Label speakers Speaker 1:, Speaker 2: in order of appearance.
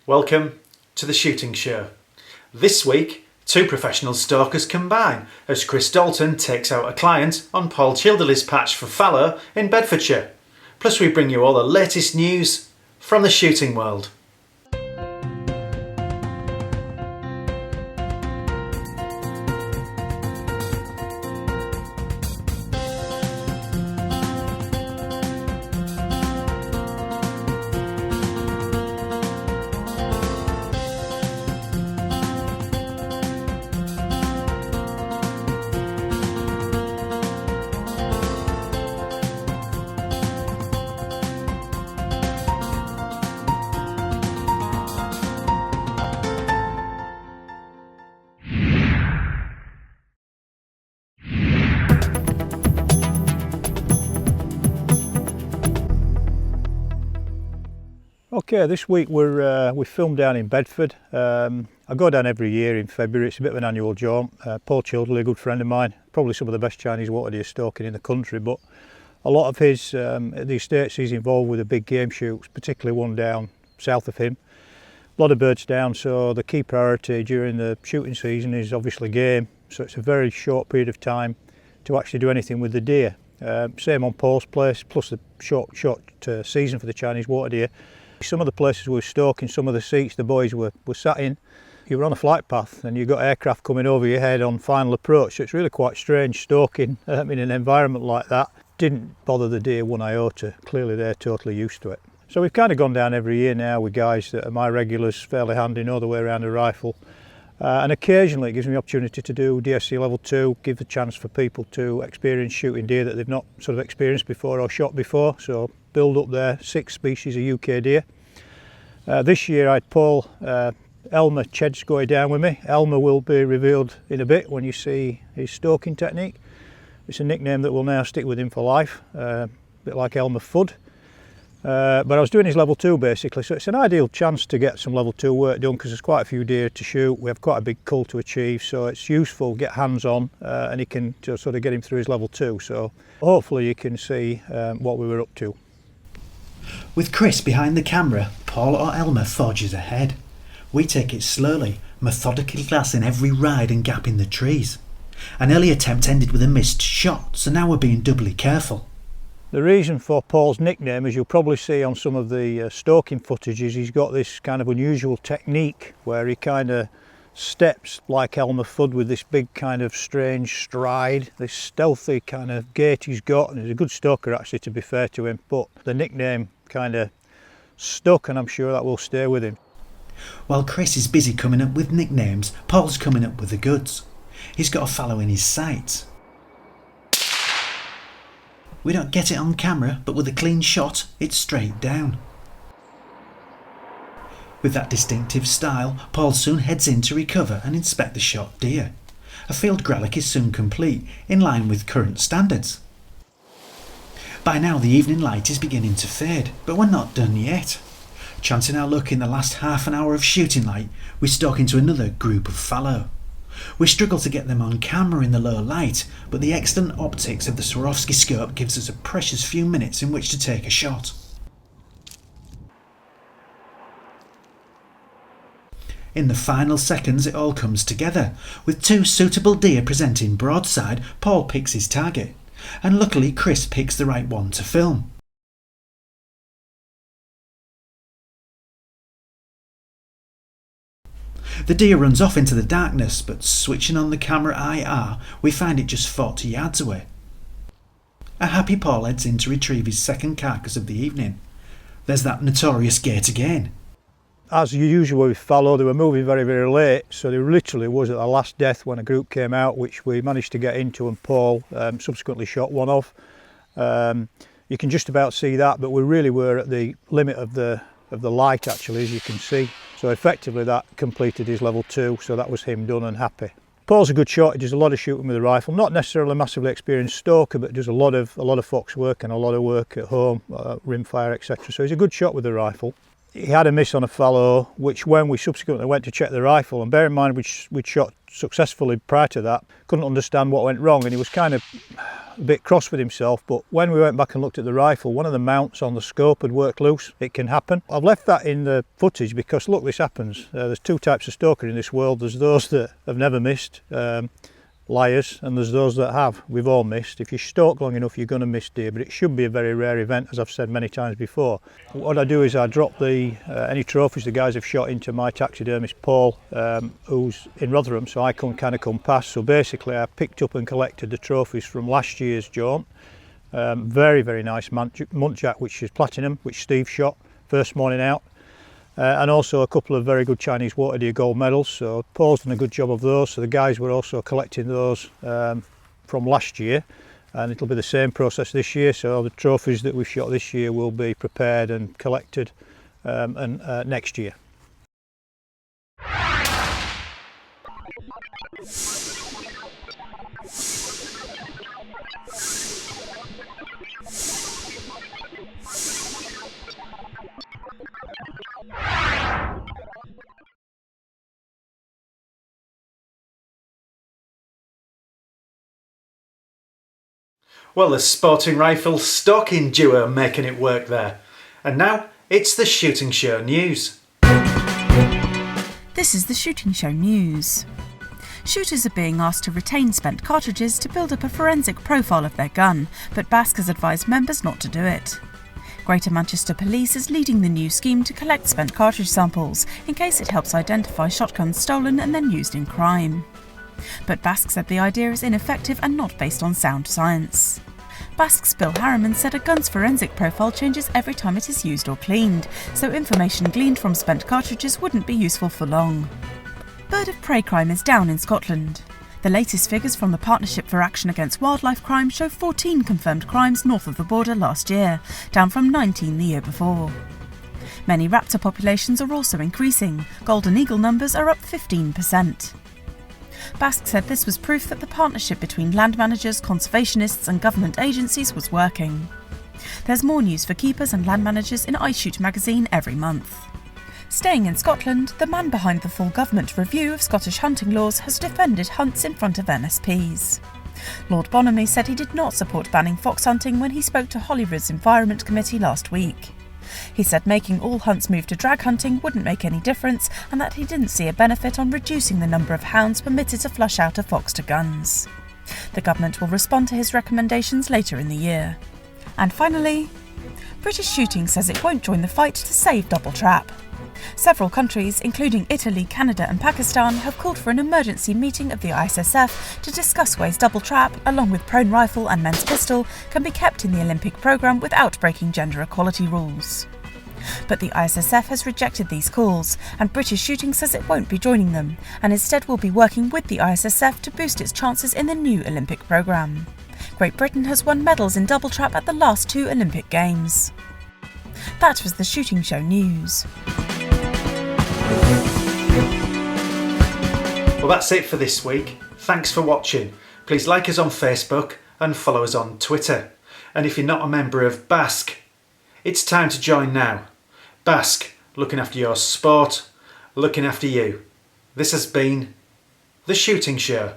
Speaker 1: Welcome to the shooting show. This week, two professional stalkers combine as Chris Dalton takes out a client on Paul Chedgzoy's patch for fallow in Bedfordshire. Plus we bring you all the latest news from the shooting world.
Speaker 2: Okay, this week we filmed down in Bedford. I go down every year in February. It's a bit of an annual jaunt. Paul Chedgzoy, a good friend of mine, probably some of the best Chinese water deer stalking in the country, but a lot of his the estates he's involved with the big game shoots, particularly one down south of him. A lot of birds down, so the key priority during the shooting season is obviously game, so it's a very short period of time to actually do anything with the deer. Same on Paul's place, plus the short season for the Chinese water deer. Some of the places we were stalking, some of the seats the boys were sat in, you were on a flight path and you've got aircraft coming over your head on final approach, so it's really quite strange stalking in an environment like that. Didn't bother the deer one iota, clearly they're totally used to it. So we've kind of gone down every year now with guys that are my regulars, fairly handy, know the way around a rifle. And occasionally it gives me the opportunity to do DSC level 2, give the chance for people to experience shooting deer that they've not sort of experienced before or shot before. So build up their 6 species of UK deer. This year I had Paul Chedgzoy down with me. Elmer will be revealed in a bit when you see his stalking technique. It's a nickname that will now stick with him for life, a bit like Elmer Fudd. But I was doing his level 2 basically, so it's an ideal chance to get some level 2 work done because there's quite a few deer to shoot. We have quite a big cull to achieve, so it's useful to get hands on and he can just sort of get him through his level 2. So hopefully you can see what we were up to.
Speaker 3: With Chris behind the camera, Paul or Elmer forges ahead. We take it slowly, methodically glassing every ride and gap in the trees. An early attempt ended with a missed shot, so now we're being doubly careful.
Speaker 2: The reason for Paul's nickname, as you'll probably see on some of the stalking footage, is he's got this kind of unusual technique where he kind of steps like Elmer Fudd with this big kind of strange stride, this stealthy kind of gait he's got, and he's a good stalker actually, to be fair to him, but the nickname kind of stuck and I'm sure that will stay with him.
Speaker 3: While Chris is busy coming up with nicknames, Paul's coming up with the goods. He's got a fallow in his sights. We don't get it on camera, but with a clean shot, it's straight down. With that distinctive style, Paul soon heads in to recover and inspect the shot deer. A field gralloch is soon complete, in line with current standards. By now the evening light is beginning to fade, but we're not done yet. Chancing our luck in the last half an hour of shooting light, we stalk into another group of fallow. We struggle to get them on camera in the low light, but the excellent optics of the Swarovski scope gives us a precious few minutes in which to take a shot. In the final seconds it all comes together. With 2 suitable deer presenting broadside, Paul picks his target, and luckily Chris picks the right one to film. The deer runs off into the darkness, but switching on the camera IR, we find it just 40 yards away. A happy Paul heads in to retrieve his second carcass of the evening. There's that notorious gait again.
Speaker 2: As usual with fallow, they were moving very, very late, so there literally was at the last death when a group came out, which we managed to get into, and Paul subsequently shot one off. You can just about see that, but we really were at the limit of the light actually, as you can see. So effectively that completed his level 2, so that was him done and happy. Paul's a good shot. He does a lot of shooting with a rifle, not necessarily a massively experienced stalker, but does a lot of fox work and a lot of work at home, rimfire, etc. So he's a good shot with a rifle. he had a miss on a fallow, which when we subsequently went to check the rifle, and bear in mind we'd shot successfully prior to that, couldn't understand what went wrong, and he was kind of a bit cross with himself. But when we went back and looked at the rifle, one of the mounts on the scope had worked loose. It can happen. I've left that in the footage because look, this happens. There's two types of stoker in this world. There's those that have never missed, liars, and there's those that have. We've all missed. If you stalk long enough, you're going to miss deer, but it should be a very rare event, as I've said many times before. What I do is I drop any trophies the guys have shot into my taxidermist Paul, who's in Rotherham, so I can kind of come past. So basically I picked up and collected the trophies from last year's jaunt. Very, very nice muntjac, which is platinum, which Steve shot first morning out. And also a couple of very good Chinese water deer gold medals, so Paul's done a good job of those. So the guys were also collecting those from last year, and it'll be the same process this year. So the trophies that we've shot this year will be prepared and collected next year.
Speaker 1: Well, the sporting rifle stalking duo making it work there. And now it's the shooting show news.
Speaker 4: This is the shooting show news. Shooters are being asked to retain spent cartridges to build up a forensic profile of their gun, but BASC has advised members not to do it. Greater Manchester Police is leading the new scheme to collect spent cartridge samples, in case it helps identify shotguns stolen and then used in crime. But BASC said the idea is ineffective and not based on sound science. BASC's Bill Harriman said a gun's forensic profile changes every time it is used or cleaned, so information gleaned from spent cartridges wouldn't be useful for long. Bird of prey crime is down in Scotland. The latest figures from the Partnership for Action Against Wildlife Crime show 14 confirmed crimes north of the border last year, down from 19 the year before. Many raptor populations are also increasing. Golden eagle numbers are up 15%. BASC said this was proof that the partnership between land managers, conservationists and government agencies was working. There's more news for keepers and land managers in iShoot magazine every month. Staying in Scotland, the man behind the full government review of Scottish hunting laws has defended hunts in front of MSPs. Lord Bonamy said he did not support banning fox hunting when he spoke to Holyrood's Environment Committee last week. He said making all hunts move to drag hunting wouldn't make any difference, and that he didn't see a benefit on reducing the number of hounds permitted to flush out a fox to guns. The government will respond to his recommendations later in the year. And finally, British Shooting says it won't join the fight to save double trap. Several countries, including Italy, Canada and Pakistan, have called for an emergency meeting of the ISSF to discuss ways double trap, along with prone rifle and men's pistol, can be kept in the Olympic programme without breaking gender equality rules. But the ISSF has rejected these calls, and British Shooting says it won't be joining them, and instead will be working with the ISSF to boost its chances in the new Olympic programme. Great Britain has won medals in double trap at the last 2 Olympic Games. That was the Shooting Show news.
Speaker 1: Well, that's it for this week. Thanks for watching. Please like us on Facebook and follow us on Twitter. And if you're not a member of BASC, it's time to join now. BASC, looking after your sport, looking after you. This has been The Shooting Show.